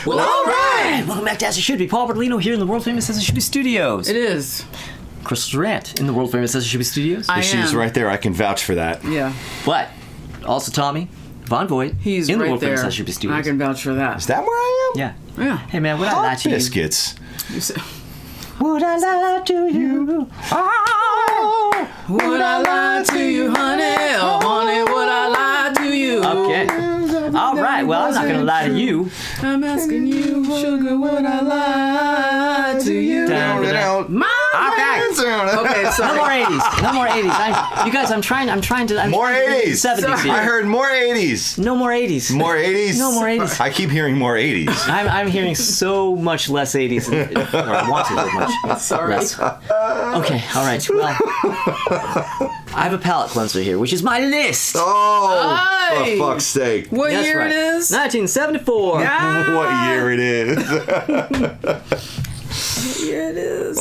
Well, all right. Welcome back to As It Should Be. Paul Bertolino here in the world famous As It Should Be Studios. It is. Crystal Durant in the world famous As It Should Be Studios. She's right there. I can vouch for that. Yeah. But also Tommy Von Voigt He's in the right world famous there. As It Should Be Studios. I can vouch for that. Is that where I am? Yeah. Yeah. Hey man, would I lie Hot to you? biscuits. You say, Would I lie to you? Oh, would I lie to you, honey? Oh, honey, would I lie to you? okay. All right. Well, I'm not gonna lie to you. I'm asking you, sugar, would I lie to you? Down, down. My Okay. Okay, No sorry. more 80s. No more 80s. You guys, I'm trying to. More 80s. 70s here. I heard more 80s. No more 80s. More 80s? No more 80s. I keep hearing more 80s. I'm hearing so much less 80s, or I want to hear much Sorry. less. Okay, all right. Well, I have a palate cleanser here, which is my list. Oh, Hey. for fuck's sake. What That's year right. it is? 1974. Ah, What year it is. What year it is?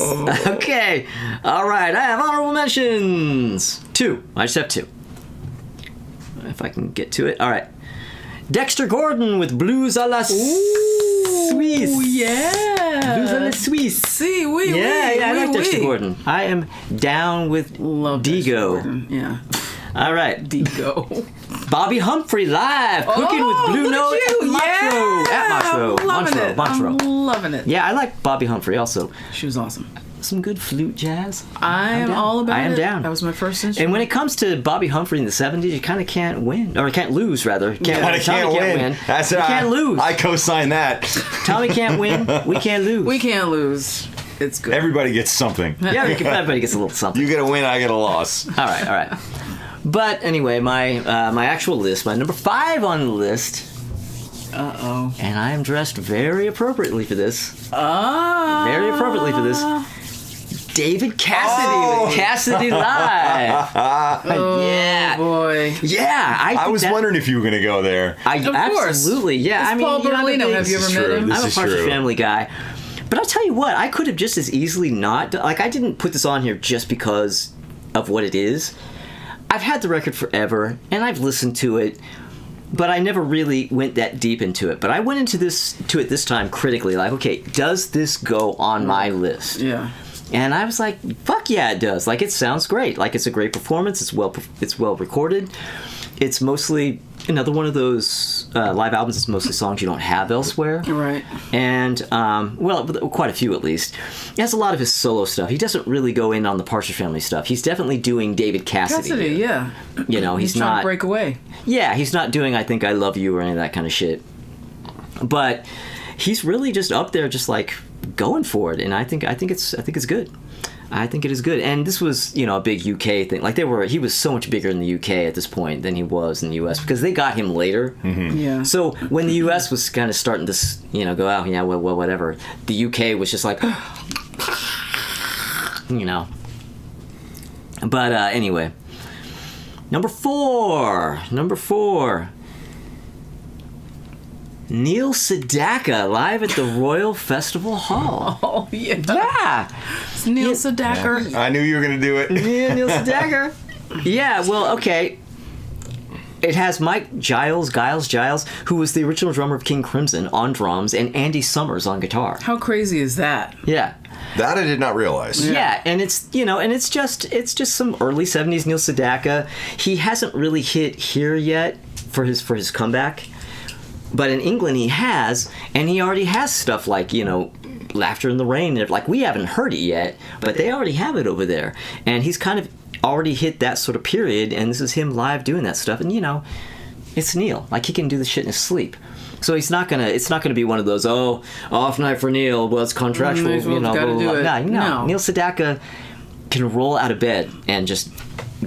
Okay. All right. I have honorable mentions. 2. I just have 2. If I can get to it. All right. Dexter Gordon with Blues a la Suisse. Ooh, Blues a la yeah. Suisse. See, we, Yeah, I like Dexter we. Gordon. I am down with Love Dexter Digo. Gordon. Yeah. All right. Digo. Bobby Humphrey live cooking with Blue look Note at you. at Montreux. I'm loving it. Montreux. I'm loving it. Yeah, I like Bobby Humphrey also. She was awesome. Some good flute jazz. I am down. all about it. I am down. That was my first instrument. And when it comes to Bobby Humphrey in the 70s, you kind of can't win. Or can't lose, rather. I can't win. That's you can't lose. I co-sign that. Tommy can't win. We can't lose. We can't lose. It's good. Everybody gets something. Yeah, everybody gets a little something. You get a win, I get a loss. All right. But anyway, my actual list, my number 5 on the list, Uh-oh. and I am dressed very appropriately for this. Ah. Very appropriately for this. David Cassidy with Cassidy Live. Oh, Yeah. boy. Yeah, I was wondering if you were going to go there. I Of course. absolutely, yeah. It's I mean, Paul you know, I'm a Bertolino. big- Have you This ever is met true. him? This I'm a is Partridge true. Family guy. But I'll tell you what, I could have just as easily not. Like, I didn't put this on here just because of what it is. I've had the record forever, and I've listened to it, but I never really went that deep into it. But I went into it this time critically, like, okay, does this go on my list? Yeah. And I was like, fuck yeah, it does. Like, it sounds great. Like, it's a great performance. It's well recorded. It's mostly another one of those live albums. It's mostly songs you don't have elsewhere. Right. And, well, quite a few at least. He has a lot of his solo stuff. He doesn't really go in on the Partridge Family stuff. He's definitely doing David Cassidy. Cassidy, yeah. You know, he's trying not. to break away. Yeah, he's not doing I Think I Love You or any of that kind of shit. But he's really just up there, just like going for it, and I think it's good. I think it is good. And this was, you know, a big UK thing. Like he was so much bigger in the UK at this point than he was in the US because they got him later. Mm-hmm. Yeah. So when the US was kind of starting to, you know, go out, yeah, well, whatever. The UK was just like, you know. But anyway, number four. Neil Sedaka live at the Royal Festival Hall. Oh, yeah. Yeah. It's Neil Sedaka. I knew you were going to do it. Yeah, Neil Sedaka. Yeah, well, okay. It has Mike Giles, who was the original drummer of King Crimson, on drums, and Andy Summers on guitar. How crazy is that? Yeah. That I did not realize. Yeah, and it's, you know, and it's just some early 70s Neil Sedaka. He hasn't really hit here yet for his comeback. But in England he has, and he already has stuff like, you know, Laughter in the Rain. Like, we haven't heard it yet, but they already have it over there. And he's kind of already hit that sort of period, and this is him live doing that stuff. And, you know, it's Neil. Like, he can do this shit in his sleep. So it's not gonna be one of those, off night for Neil, well, it's contractual, you know, gotta blah, do blah, it. blah. No. No. Neil Sedaka can roll out of bed and just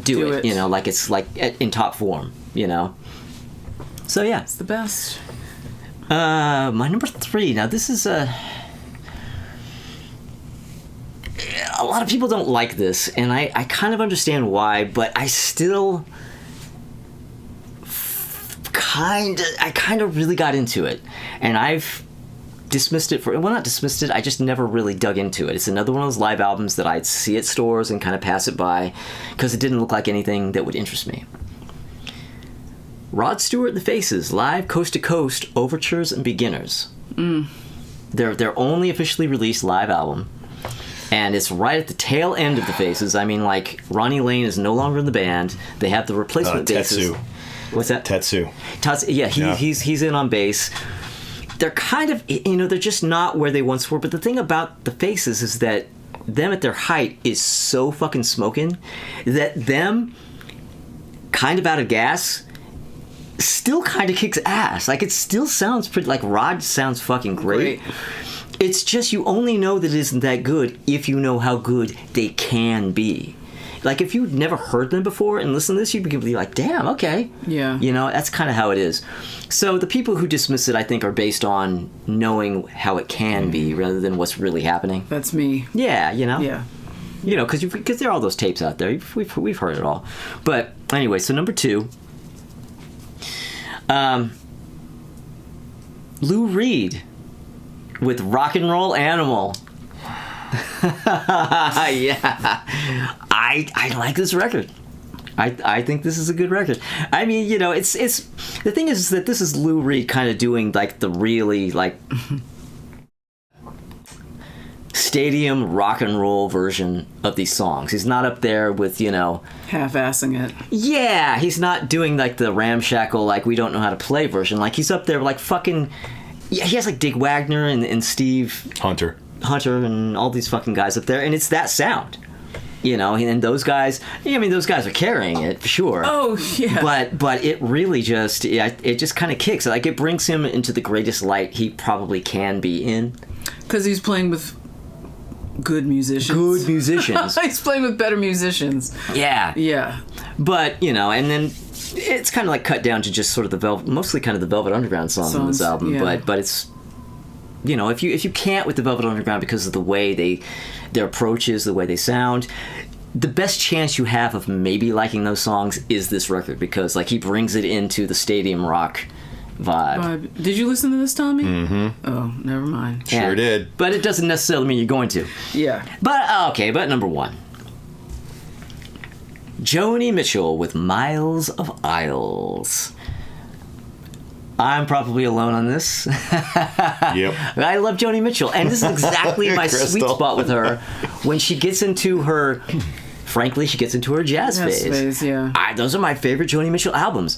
do it, you know, like it's like in top form, you know. So yeah, It's the best. my number 3. Now this is a lot of people don't like this, and I kind of understand why, but I still kind of really got into it, and I've dismissed it not dismissed it, I just never really dug into it. It's another one of those live albums that I'd see at stores and kind of pass it by because it didn't look like anything that would interest me. Rod Stewart and the Faces, live Coast to Coast, Overtures and Beginners. Their only officially released live album. And it's right at the tail end of the Faces. I mean, like, Ronnie Lane is no longer in the band. They have the replacement basses. Tetsu. What's that? Tetsu. Yeah, he's in on bass. They're kind of, they're just not where they once were. But the thing about the Faces is that them at their height is so fucking smoking that them kind of out of gas still kind of kicks ass. Like, it still sounds pretty, like, Rod sounds fucking great. It's just you only know that it isn't that good if you know how good they can be. Like, if you'd never heard them before and listened to this, you'd be like, damn, okay. Yeah. That's kind of how it is. So the people who dismiss it, I think, are based on knowing how it can be rather than what's really happening. That's me. Yeah, Yeah. Because there are all those tapes out there. We've heard it all. But anyway, so number 2. Lou Reed with Rock and Roll Animal. Yeah. I like this record. I think this is a good record. I mean, it's the thing is that this is Lou Reed kind of doing like the really like stadium rock and roll version of these songs. He's not up there with, half-assing it. Yeah, he's not doing like the ramshackle, like we don't know how to play version. Like he's up there like fucking, yeah, he has like Dick Wagner and Steve Hunter and all these fucking guys up there, and it's that sound. And those guys, those guys are carrying it for sure. Oh, yeah. But it really just, it just kind of kicks. Like, it brings him into the greatest light he probably can be in. Because he's playing with good musicians. He's playing with better musicians. Yeah. Yeah. But, and then it's kind of like cut down to just sort of mostly kind of the Velvet Underground songs on this album. Yeah. But it's, if you can't with the Velvet Underground because of the way their approach is, the way they sound, the best chance you have of maybe liking those songs is this record, because like he brings it into the stadium rock vibe. Did you listen to this, Tommy? Mm-hmm. Oh, never mind. Sure did. But it doesn't necessarily mean you're going to. Yeah. But number 1. Joni Mitchell with Miles of Isles. I'm probably alone on this. Yep. I love Joni Mitchell, and this is exactly my sweet spot with her when she gets into her, frankly, jazz phase. Yeah. Those are my favorite Joni Mitchell albums.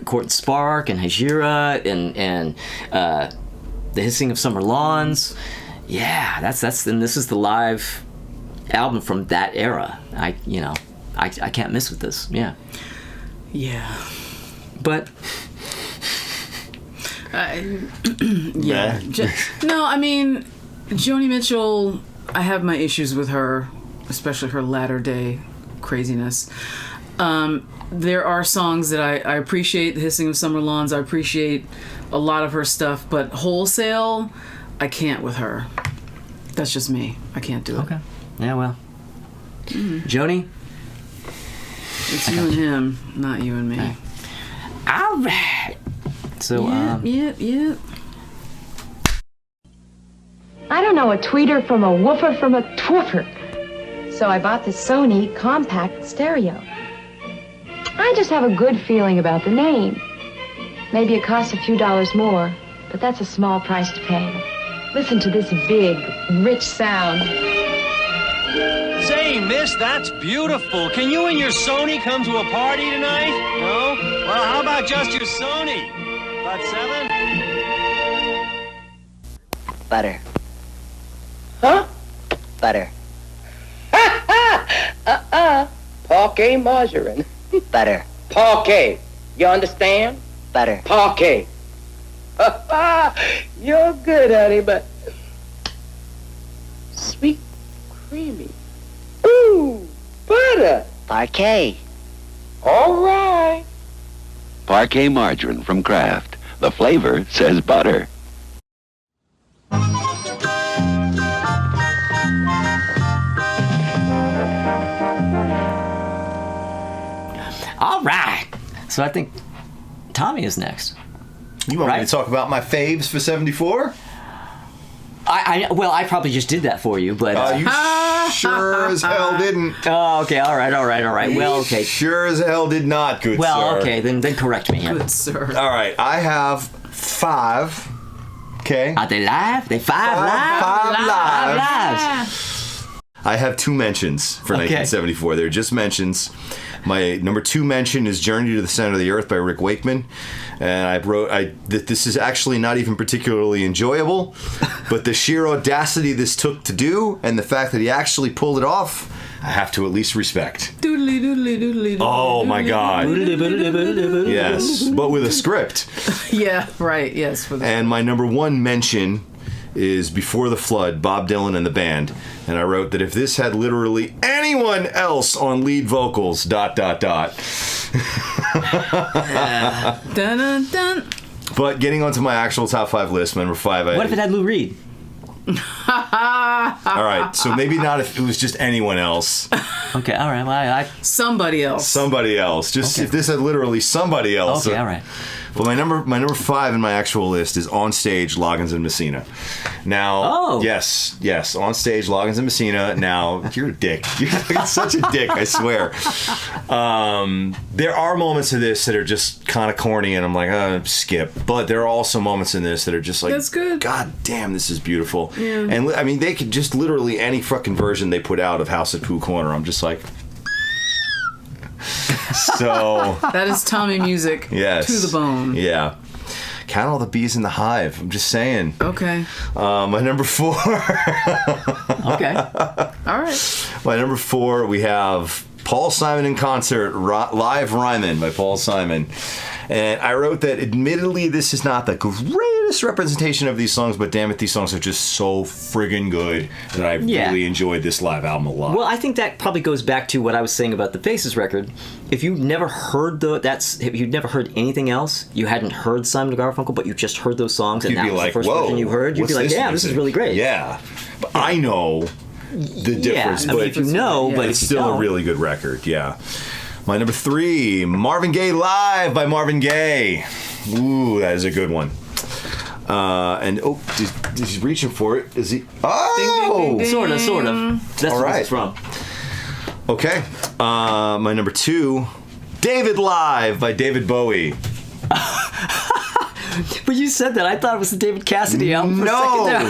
Court and Spark and Hajira and The Hissing of Summer Lawns. Yeah, that's and this is the live album from that era. I can't miss with this. Yeah. Yeah. But yeah. No, I mean, Joni Mitchell, I have my issues with her, especially her latter day craziness. There are songs that I appreciate, The Hissing of Summer Lawns, I appreciate a lot of her stuff, but Wholesale, I can't with her. That's just me. I can't do it. Okay. Yeah, well. Joni? It's you and him, not you and me. Okay. All right. So, Yep. I don't know a tweeter from a woofer from a twoofer. So I bought the Sony compact stereo. I just have a good feeling about the name. Maybe it costs a few dollars more, but that's a small price to pay. Listen to this big, rich sound. Say, miss, that's beautiful. Can you and your Sony come to a party tonight? No? Well, how about just your Sony? About 7? Butter. Huh? Butter. Parquet margarine. Butter. Parquet. You understand? Butter. Parquet. You're good, honey, but sweet, creamy. Ooh, butter. Parquet. All right. Parquet margarine from Kraft. The flavor says butter. All right. So I think Tommy is next. You want me Right. to talk about my faves for 74? I probably just did that for you, but... You sure as hell didn't. Oh, okay, all right. Well, okay. Sure as hell did not, good sir. Well, okay, then correct me. Yeah. Good sir. All right, I have 5 Okay. Are they live? They five lives. I have 2 mentions for 1974. They're just mentions. My number 2 mention is Journey to the Center of the Earth by Rick Wakeman. And I wrote that this is actually not even particularly enjoyable, but the sheer audacity this took to do and the fact that he actually pulled it off, I have to at least respect. Doodly, doodly, doodly, doodly. Oh my God. Yes, but with a script. Yeah, right, yes. And my number 1 mention is Before the Flood, Bob Dylan and the band. And I wrote that if this had literally anyone else on lead vocals, ... Dun, dun, dun. But getting onto my actual top 5 list, my number 5. What if it had Lou Reed? All right, so maybe not if it was just anyone else. Okay, all right. Well, somebody else. Somebody else. Just if this had literally somebody else. Okay, all right. But my number 5 in my actual list is On Stage, Loggins and Messina. Now, yes, On Stage, Loggins and Messina. Now, you're a dick. You're such a dick, I swear. There are moments of this that are just kind of corny, and I'm like, skip. But there are also moments in this that are just like, that's good. God damn, this is beautiful. Yeah. And I mean, they could just literally any fucking version they put out of House at Pooh Corner, I'm just like. So that is Tommy music. Yes. To the bone. Yeah. Count all the bees in the hive. I'm just saying. Okay. My number 4. Okay. All right. My number 4, we have Paul Simon in concert, Live Ryman by Paul Simon. And I wrote that, admittedly, this is not the greatest representation of these songs, but damn it, these songs are just so friggin' good that I really enjoyed this live album a lot. Well, I think that probably goes back to what I was saying about the Faces record. If you never heard if you'd never heard anything else, you hadn't heard Simon & Garfunkel, but you just heard those songs, and you'd that be was like, the first whoa, version you heard, you'd be like, yeah, this is really great. Yeah. But I know the difference, I mean, if you know, but it's still a really good record, yeah. My number 3, Marvin Gaye Live by Marvin Gaye. Ooh, that is a good one. He's reaching for it. Is he? Oh! Ding, ding, ding, ding. Sort of. That's where it's from. Okay. My number 2, David Live by David Bowie. But you said that. I thought it was the David Cassidy album for a second there.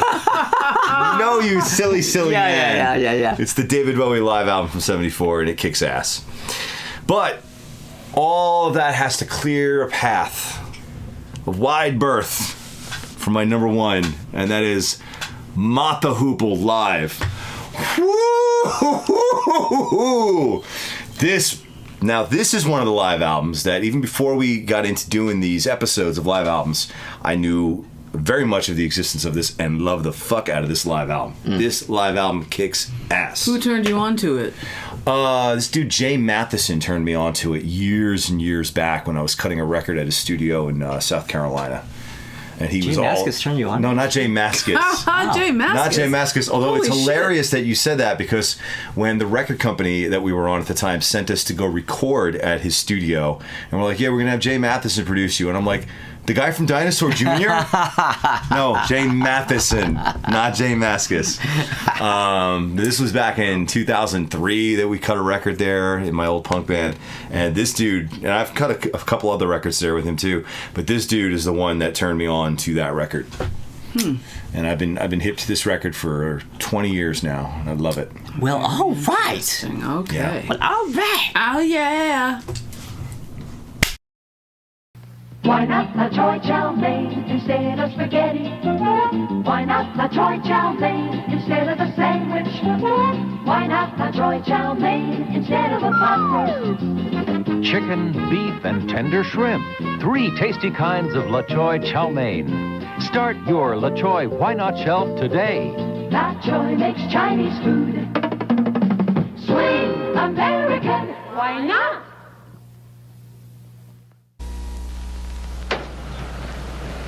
No, you silly man. Yeah. It's the David Bowie live album from 74, and it kicks ass. But all of that has to clear a path, a wide berth for my number 1, and that is Mott the Hoople Live. Woo! This is one of the live albums that, even before we got into doing these episodes of live albums, I knew very much of the existence of this and love the fuck out of this live album. This live album kicks ass. Who turned you on to it? This dude Jay Matheson turned me on to it years and years back when I was cutting a record at his studio in South Carolina. And he was all... Jay Mascis turned you on? No, not Jay Mascis. Jay Mascis. Not Jay Mascis, although Holy it's hilarious shit. that you said that, because when the record company that we were on at the time sent us to go record at his studio, and we're like, yeah, we're going to have Jay Matheson produce you. And I'm like, the guy from Dinosaur Jr.? No, Jay Matheson, not Jay Mascis. This was back in 2003 that we cut a record there in my old punk band. And this dude, and I've cut a couple other records there with him too, but this dude is the one that turned me on to that record. And I've been hip to this record for 20 years now, and I love it. Well, all right. Okay. Yeah. Well, all right. Oh, yeah. Why not La Choy chow mein instead of spaghetti? Why not La Choy chow mein instead of a sandwich? Why not La Choy chow mein instead of a pot roast? Chicken, beef, and tender shrimp. 3 tasty kinds of La Choy chow mein. Start your La Choy Why Not shelf today. La Choy makes Chinese food swing American. Why not?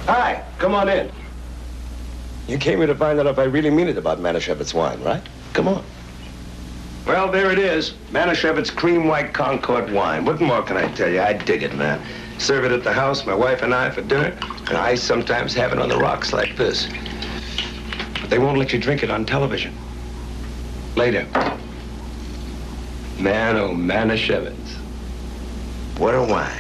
Hi, come on in. You came here to find out if I really mean it about Manischewitz wine, right? Come on. Well, there it is. Manischewitz Cream White Concord wine. What more can I tell you? I dig it, man. Serve it at the house, my wife and I, for dinner. And I sometimes have it on the rocks like this. But they won't let you drink it on television. Later. Man, oh, Manischewitz. What a wine.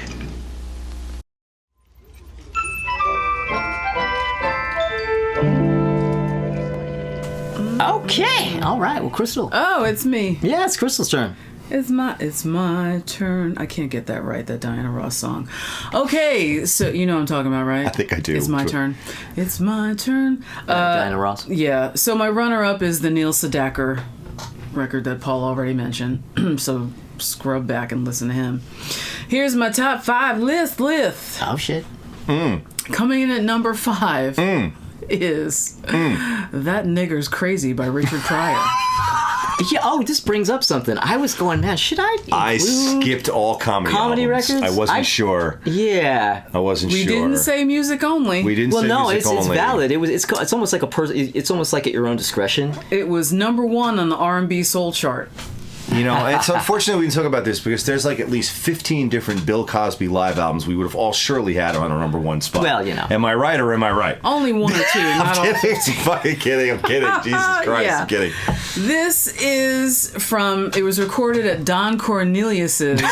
Okay. All right. Well, Crystal. Oh, it's me. Yeah, it's Crystal's turn. It's my turn. I can't get that right, that Diana Ross song. Okay, so you know what I'm talking about, right? I think I do. It's my turn. It's my turn. Diana Ross. Yeah, so my runner-up is the Neil Sedaka record that Paul already mentioned. So scrub back and listen to him. Here's my top 5 list. Oh, shit. Coming in at number 5 is That Nigger's Crazy by Richard Pryor. Yeah. Oh, this brings up something. I was going, man, should I include I skipped all comedy albums. records? I wasn't sure. Yeah. I wasn't We sure. didn't say music only. We didn't say music it's only. valid. It's almost like it's almost like at your own discretion. It was number 1 on the R&B Soul chart. You know, it's unfortunate we didn't talk about this because there's like at least 15 different Bill Cosby live albums we would have all surely had on our number 1 spot. Well, you know. Am I right or am I right? Only 1 or 2. Not all. I'm kidding. I'm fucking kidding. I'm kidding. Jesus Christ. Yeah. I'm kidding. This is it was recorded at Don Cornelius's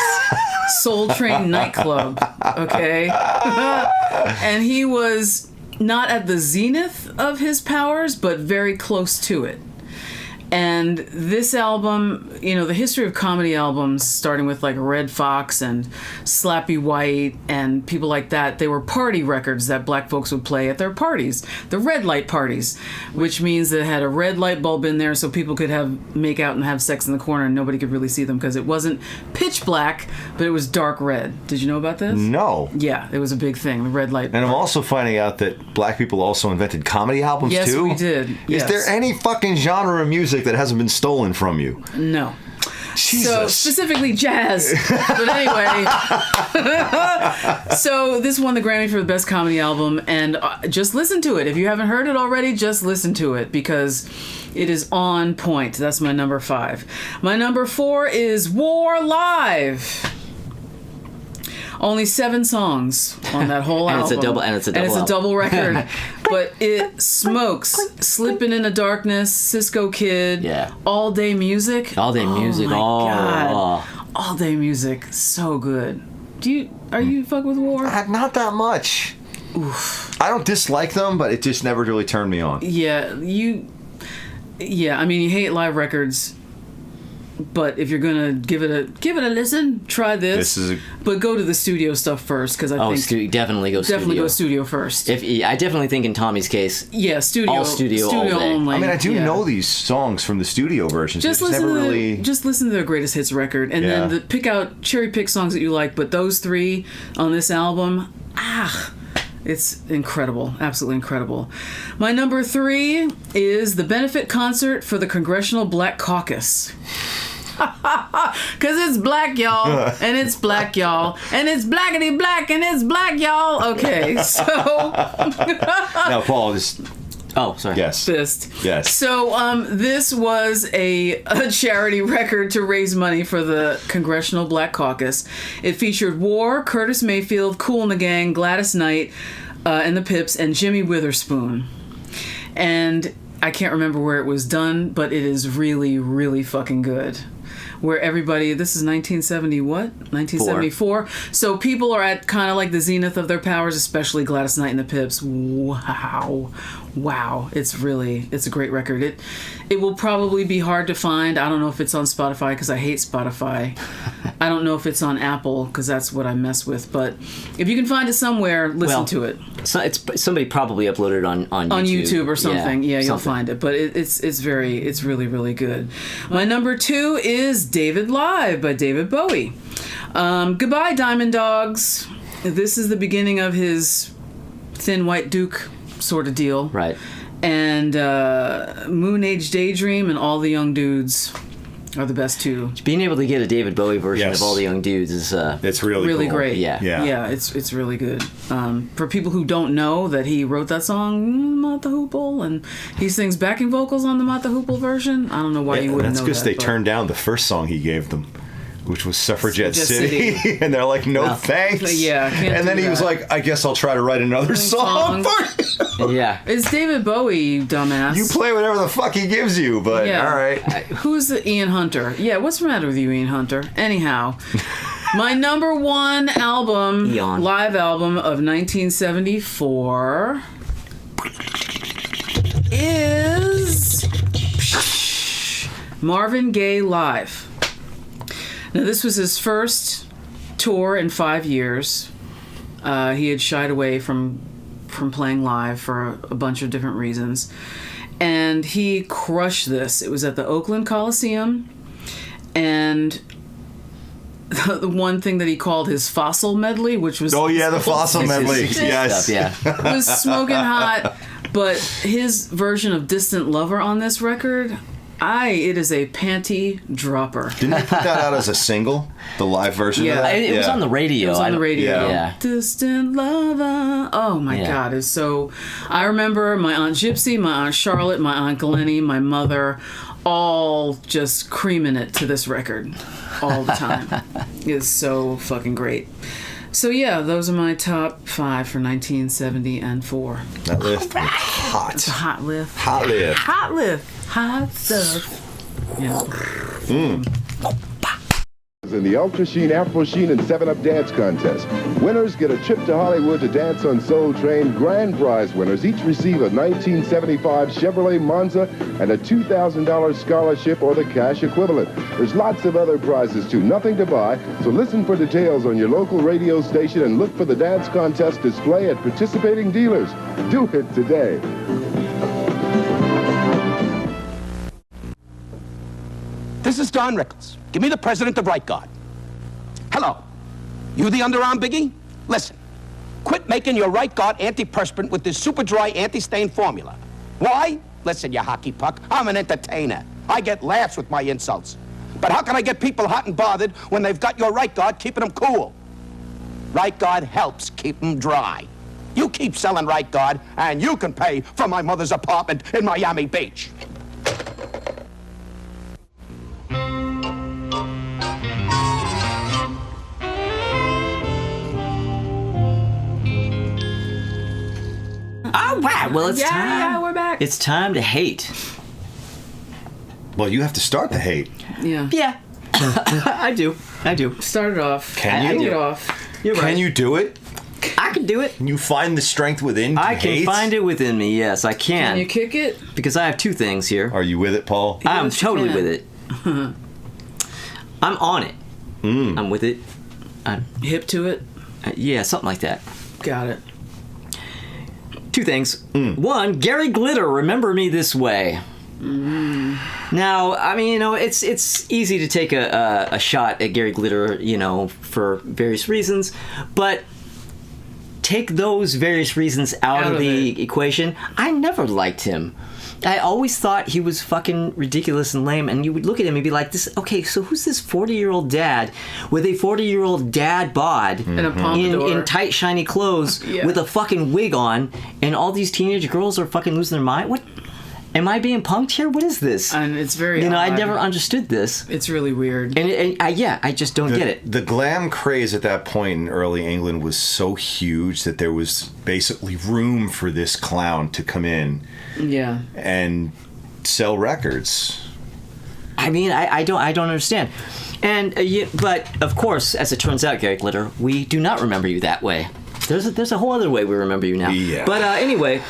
Soul Train nightclub, okay? And he was not at the zenith of his powers, but very close to it. And this album, you know, the history of comedy albums, starting with like Red Fox and Slappy White and people like that, they were party records that black folks would play at their parties, the red light parties, which means that it had a red light bulb in there so people could make out and have sex in the corner and nobody could really see them because it wasn't pitch black, but it was dark red. Did you know about this? No. Yeah, it was a big thing, the red light. And I'm also finding out that black people also invented comedy albums yes, too. Yes, we did. Is there any fucking genre of music that hasn't been stolen from you? No. Jesus. So specifically jazz. But anyway, so this won the Grammy for the best comedy album, and just listen to it. If you haven't heard it already, just listen to it because it is on point. That's my number 5. My number 4 is War Live. Only 7 songs on that whole And album. it's a double record. But it smokes. Slipping in the Darkness, Cisco Kid, Yeah. All Day Music. All Day Music. My Oh, God. All Day Music, so good. Are you fuck with War? Not that much. Oof. I don't dislike them, but it just never really turned me on. Yeah, I mean, you hate live records. But if you're gonna give it a listen, try this. But go to the studio stuff first because I think definitely go studio first. I definitely think in Tommy's case, yeah, studio all day. only. I mean, I do know these songs from the studio versions. Just listen to their greatest hits record, and then cherry pick songs that you like. But those 3 on this album, it's incredible, absolutely incredible. My number 3 is the benefit concert for the Congressional Black Caucus. Because it's black, y'all, and it's black, y'all, and it's blackity black, and it's black, y'all. Okay, so... Now, Paul, Oh, sorry. Yes. Fist. Yes. So this was a charity record to raise money for the Congressional Black Caucus. It featured War, Curtis Mayfield, Kool and the Gang, Gladys Knight, and the Pips, and Jimmy Witherspoon. And I can't remember where it was done, but it is really, really fucking good. Where everybody, this is 1974. So people are at kind of like the zenith of their powers, especially Gladys Knight and the Pips. Wow. It's a great record. It will probably be hard to find. I don't know if it's on Spotify because I hate Spotify. I don't know if it's on Apple because that's what I mess with. But if you can find it somewhere, listen to it. So somebody probably uploaded it on YouTube. On YouTube or something. Yeah, you'll something. find it. But it's really, really good. My number 2 is David Live by David Bowie. Goodbye, Diamond Dogs. This is the beginning of his Thin White Duke sort of deal. Right. And Moon Age Daydream and All the Young Dudes are the best 2. Being able to get a David Bowie version of All the Young Dudes is it's really cool. Great. Yeah. It's really good. For people who don't know that he wrote that song Mott the Hoople and he sings backing vocals on the Mott the Hoople version. I don't know why you wouldn't know that. That's because they turned down the first song he gave them, which was Suffragette City. And they're like, no thanks. Yeah, and then he was like, I guess I'll try to write another song for you. Yeah. It's David Bowie, dumbass. You play whatever the fuck he gives you, but all right. Who's the Ian Hunter? Yeah, what's the matter with you, Ian Hunter? Anyhow, my number 1 album, live album of 1974 is Marvin Gaye Live. Now, this was his first tour in 5 years. He had shied away from playing live for a bunch of different reasons. And he crushed this. It was at the Oakland Coliseum. And the one thing that he called his fossil medley, which was... Oh, yeah, the fossil medley. Yes. Stuff, yeah. It was smoking hot. But his version of Distant Lover on this record... it is a panty dropper. Didn't you put that out as a single? The live version of that? It was on the radio. It was on the radio. Yeah. Distant Lover. Oh my God. It's so... I remember my Aunt Gypsy, my Aunt Charlotte, my Aunt Glennie, my mother, all just creaming it to this record all the time. It's so fucking great. So yeah, those are my top 5 for 1970 and 4. That lift was hot. It's a hot lift. Hot lift. Hot lift. Hot stuff. Yeah. In the Ultra Sheen, Afro Sheen, and 7-Up Dance Contest. Winners get a trip to Hollywood to dance on Soul Train. Grand prize winners each receive a 1975 Chevrolet Monza and a $2,000 scholarship or the cash equivalent. There's lots of other prizes too, nothing to buy, so listen for details on your local radio station and look for the dance contest display at participating dealers. Do it today. This is Don Rickles. Give me the president of Right Guard. Hello. You the underarm biggie? Listen. Quit making your Right Guard antiperspirant with this super dry anti-stain formula. Why? Listen, you hockey puck. I'm an entertainer. I get laughs with my insults. But how can I get people hot and bothered when they've got your Right Guard keeping them cool? Right Guard helps keep them dry. You keep selling Right Guard, and you can pay for my mother's apartment in Miami Beach. All right, well, it's time. Yeah, we're back. It's time to hate. Well, you have to start the hate. Yeah. Yeah. I do. Start it off. Can you? Take it off. You're right. Can you do it? I can do it. Can you find the strength within to I can hate? find it within me, yes, I can. Can you kick it? Because I have 2 things here. Are you with it, Paul? I'm Yes, you totally can. with it. I'm on it. I'm with it. I'm, Hip to it? yeah, something like that. Got it. 2 things. 1, Gary Glitter, Remember Me This Way. Now, I mean, it's easy to take a shot at Gary Glitter, for various reasons, but take those various reasons out of the equation. I never liked him. I always thought he was fucking ridiculous and lame, and you would look at him and be like, okay, so who's this 40-year-old dad with a 40-year-old dad bod And a pompadour. in tight, shiny clothes Yeah. with a fucking wig on, and all these teenage girls are fucking losing their mind? What? Am I being punked here? What is this? And it's very I odd. never understood this. It's really weird. And I just don't get it. The glam craze at that point in early England was so huge that there was basically room for this clown to come in Yeah. and sell records. I mean, I don't understand. And but of course, as it turns out, Gary Glitter, we do not remember you that way. There's a whole other way we remember you now. Yeah. But anyway,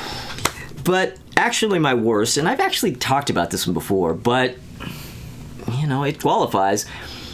actually my worst, and I've actually talked about this one before, but it qualifies.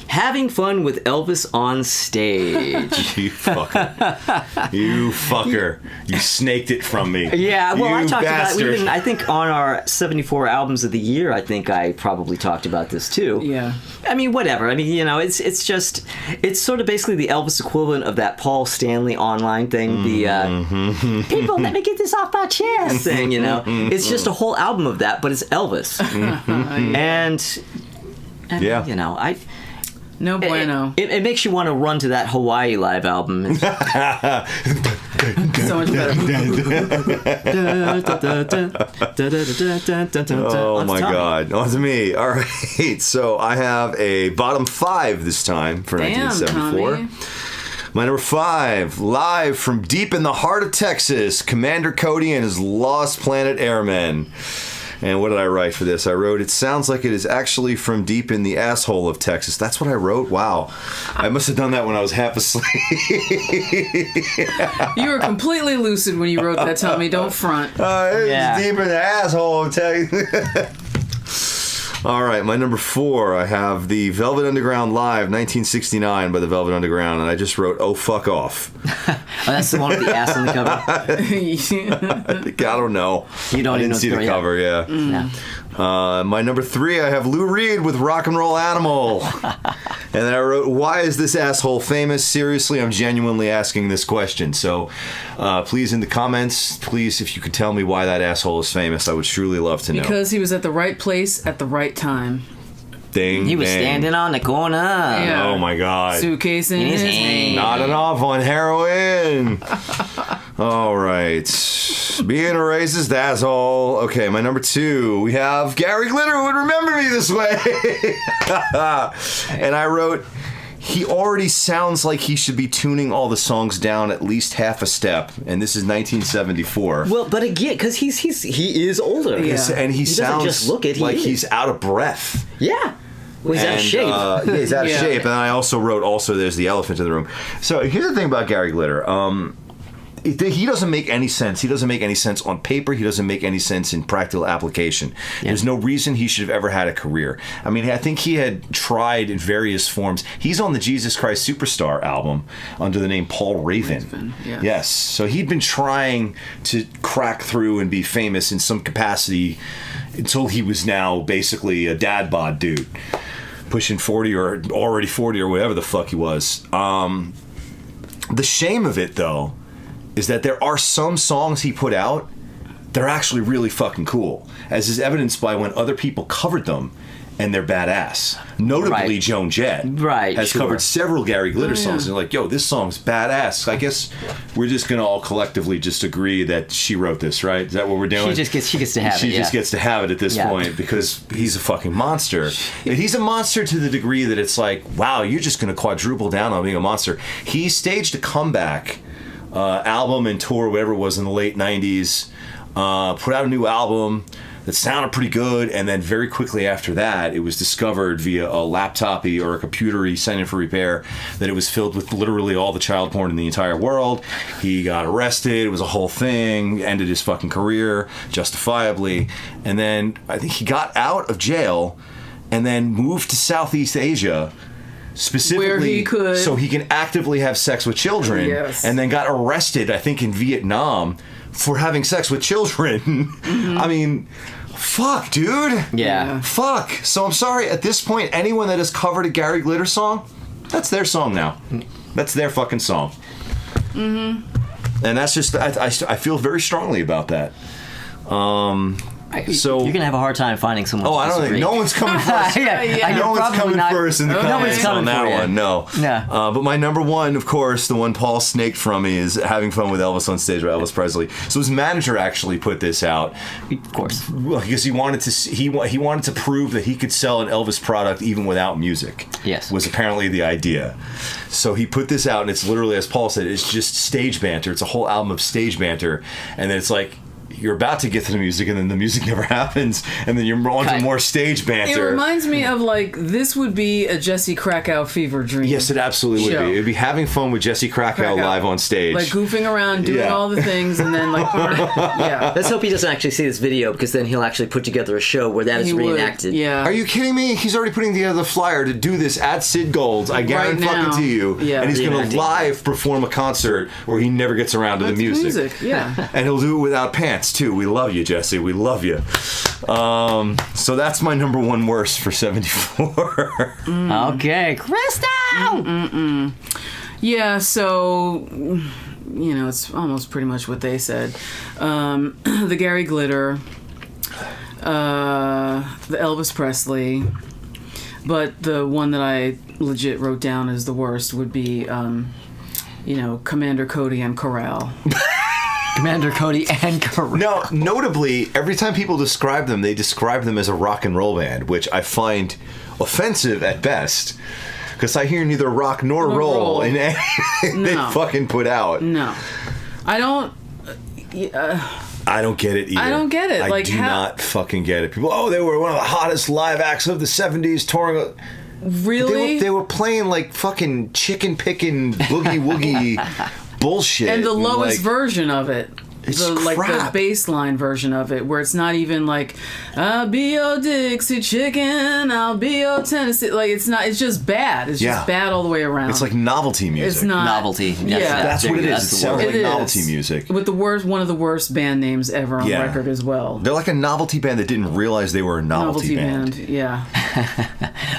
Having fun with Elvis on stage. You fucker. You fucker. You snaked it from me. Yeah, well, I You talked bastard. about it. Even, I think on our 74 albums of the year, I think I probably talked about this too. Yeah. I mean, whatever. I mean, it's sort of basically the Elvis equivalent of that Paul Stanley online thing. The people, let me get this off my chest thing. It's just a whole album of that, but it's Elvis. And Yeah. No bueno. It makes you want to run to that Hawaii live album. So much better. Oh my God. On to me. All right. So I have a bottom 5 this time for Damn, 1974. Tommy. My number 5, live from deep in the heart of Texas, Commander Cody and his Lost Planet Airmen. And what did I write for this? I wrote, it sounds like it is actually from deep in the asshole of Texas. That's what I wrote? Wow. I must have done that when I was half asleep. You were completely lucid when you wrote that, Tommy. Don't front. It's deep in the asshole of Texas. All right, my number 4, I have the Velvet Underground Live 1969 by the Velvet Underground, and I just wrote, "Oh, fuck off." Oh, that's the one with the ass on the cover. I don't know. You don't I even didn't see the cover, yeah. No. My number 3, I have Lou Reed with Rock and Roll Animal. And then I wrote, "Why is this asshole famous?" Seriously, I'm genuinely asking this question. So please, in the comments, please, if you could tell me why that asshole is famous, I would truly love to know. Because he was at the right place at the right time. Ding, He was dang. standing on the corner. Yeah. Oh my God. Suitcase in his hand. Not enough on heroin. All right. Being a racist asshole. Okay, my number 2. We have Gary Glitter who would remember me this way. And I wrote, "He already sounds like he should be tuning all the songs down at least half a step." And this is 1974. Well, but again, because he is older. Yes, and he doesn't sounds just look it, like is. he's out of breath. Yeah. Well, he's out of And, shape. yeah, he's out of Yeah. shape. And I also wrote, there's the elephant in the room. So here's the thing about Gary Glitter. He doesn't make any sense. He doesn't make any sense on paper. He doesn't make any sense in practical application. Yeah. There's no reason he should have ever had a career. I mean, I think he had tried in various forms. He's on the Jesus Christ Superstar album under the name Paul Raven. Yes. Yes. So he'd been trying to crack through and be famous in some capacity until he was now basically a dad bod dude. Pushing 40 or already 40 or whatever the fuck he was. The shame of it, though, is that there are some songs he put out that are actually really fucking cool, as is evidenced by when other people covered them and they're badass. Notably, Right. Joan Jett has sure. covered several Gary Glitter yeah. songs, and they're like, yo, this song's badass. I guess we're just gonna all collectively just agree that she wrote this, right? Is that what we're doing? She gets to have it. She just yeah. gets to have it at this Yeah. point because he's a fucking monster. And he's a monster to the degree that it's like, wow, you're just going to quadruple down on being a monster. He staged a comeback album and tour, whatever it was, in the late 90s, put out a new album that sounded pretty good, and then very quickly after that, it was discovered via a laptop-y or a computer-y sent in for repair that it was filled with literally all the child porn in the entire world. He got arrested. It was a whole thing. Ended his fucking career, justifiably. And then I think he got out of jail and then moved to Southeast Asia, specifically Where he could- so he can actively have sex with children. Yes. And then got arrested, I think, in Vietnam for having sex with children. I mean, fuck, dude. Yeah. Fuck. So I'm sorry, at this point, anyone that has covered a Gary Glitter song, that's their song now. That's their fucking song. And that's just, I feel very strongly about that. So You're gonna have a hard time finding someone. Oh, to I don't think disagree. no one's coming first. Yeah, No one's probably coming not- first in the no one's comments coming on that for you. one. No. No. But my number 1, of course, the one Paul snaked from me, is Having Fun with Elvis on Stage by Elvis Presley. So his manager actually put this out. Of course. Well, because he wanted to he wanted to prove that he could sell an Elvis product even without music. Yes. Was apparently the idea. So he put this out, and it's literally, as Paul said, it's just stage banter. It's a whole album of stage banter, and then it's like, you're about to get to the music, and then the music never happens, and then you're on to more stage It banter. reminds me of, like, this would be a Jesse Krakow fever dream. Yes, it absolutely would show. be. It'd be Having Fun with Jesse Krakow live on stage. Like goofing around, doing Yeah. all the things, and then, like, yeah. Let's hope he doesn't actually see this video, because then he'll actually put together a show where that is He would, reenacted. yeah. Are you kidding me? He's already putting together the flyer to do this at Sid Gold's. I guarantee Right now. fucking to you. Yeah. And he's going Reenacting. to live perform a concert where he never gets around to the music. Yeah. And he'll do it without pants, too. We love you, Jesse. We love you. So that's my number 1 worst for 74. Okay, Krista! Yeah, so, you know, it's almost pretty much what they said. The Gary Glitter, the Elvis Presley, but the one that I legit wrote down as the worst would be, you know, Commander Cody and Corral. Commander Cody and Corral. No, notably, every time people describe them, they describe them as a rock and roll band, which I find offensive at best. Because I hear neither rock nor roll in anything they fucking put out. No. I don't... I don't get it either. I don't get it. I Like, do not fucking get it. People, they were one of the hottest live acts of the 70s, touring. Really? They were playing like fucking chicken picking boogie woogie bullshit. And the lowest like, version of it. the bass line version of it, where it's not even like, I'll be your Dixie chicken, I'll be your Tennessee. Like, it's not. It's just bad. It's just bad all the way around. It's like novelty music. It's not novelty. Yeah, that's what it is. It sounds like novelty music with one of the worst band names ever on record as well. They're like a novelty band that didn't realize they were a novelty band. Yeah.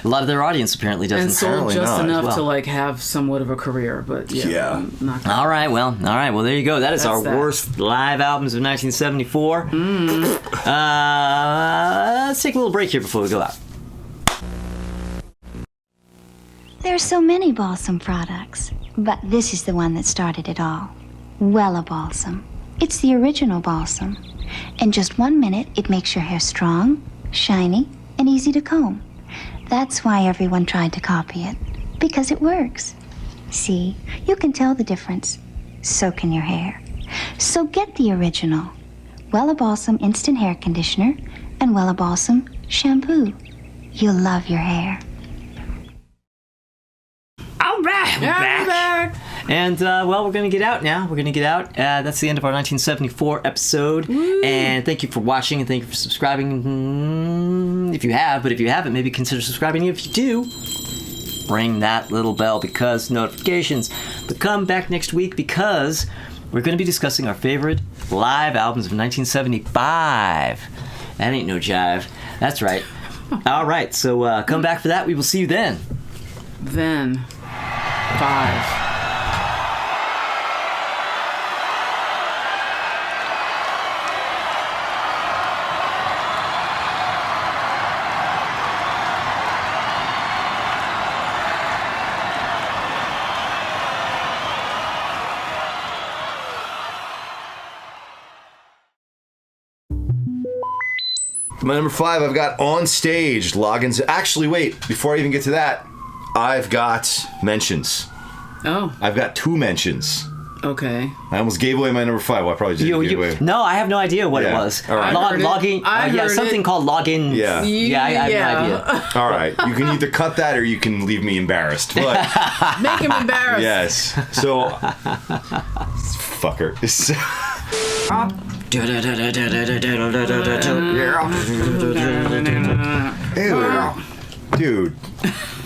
A lot of their audience apparently doesn't. And sold just enough to like have somewhat of a career, but not. All right, well, there you go. That's our worst live albums of 1974. Let's take a little break here before we go out. There's so many balsam products, but this is the one that started it all. Wella Balsam. It's the original balsam. In just 1 minute, it makes your hair strong, shiny, and easy to comb. That's why everyone tried to copy it, because it works. See, you can tell the difference. So can your hair. So get the original. Wella Balsam Instant Hair Conditioner and Wella Balsam Shampoo. You'll love your hair. All right, we're back. And, well, we're going to get out now. We're going to get out. That's the end of our 1974 episode. Woo. And thank you for watching and thank you for subscribing. If you have, but if you haven't, maybe consider subscribing. If you do, ring that little bell because notifications. But come back next week because we're going to be discussing our favorite live albums of 1975. That ain't no jive. That's right. All right, so come back for that. We will see you then. Then 5. My number 5, I've got On Stage, Loggins. Actually, wait, before I even get to that, I've got mentions. Oh. I've got 2 mentions. Okay. I almost gave away my number 5. Well, I probably didn't give away. No, I have no idea what it was. All right. Logging. Something called login. Yeah. I have no idea. All right. You can either cut that or you can leave me embarrassed. But make him embarrassed. Yes. So, fucker. Dude.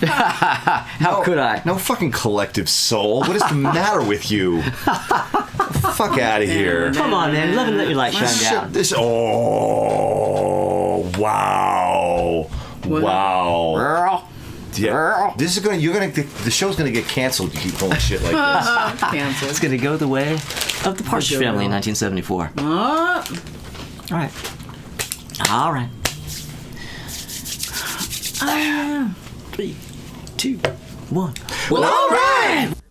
How could I? No fucking collective soul. What is the matter with you? Fuck out of here. Come on, man. Let your light shine down. Wow. Wow. Yeah. This is the show's gonna get canceled. You keep pulling shit like this. Canceled. It's gonna go the way of the Partridge Family in 1974. All right. 3, 2, 1. Well, all right.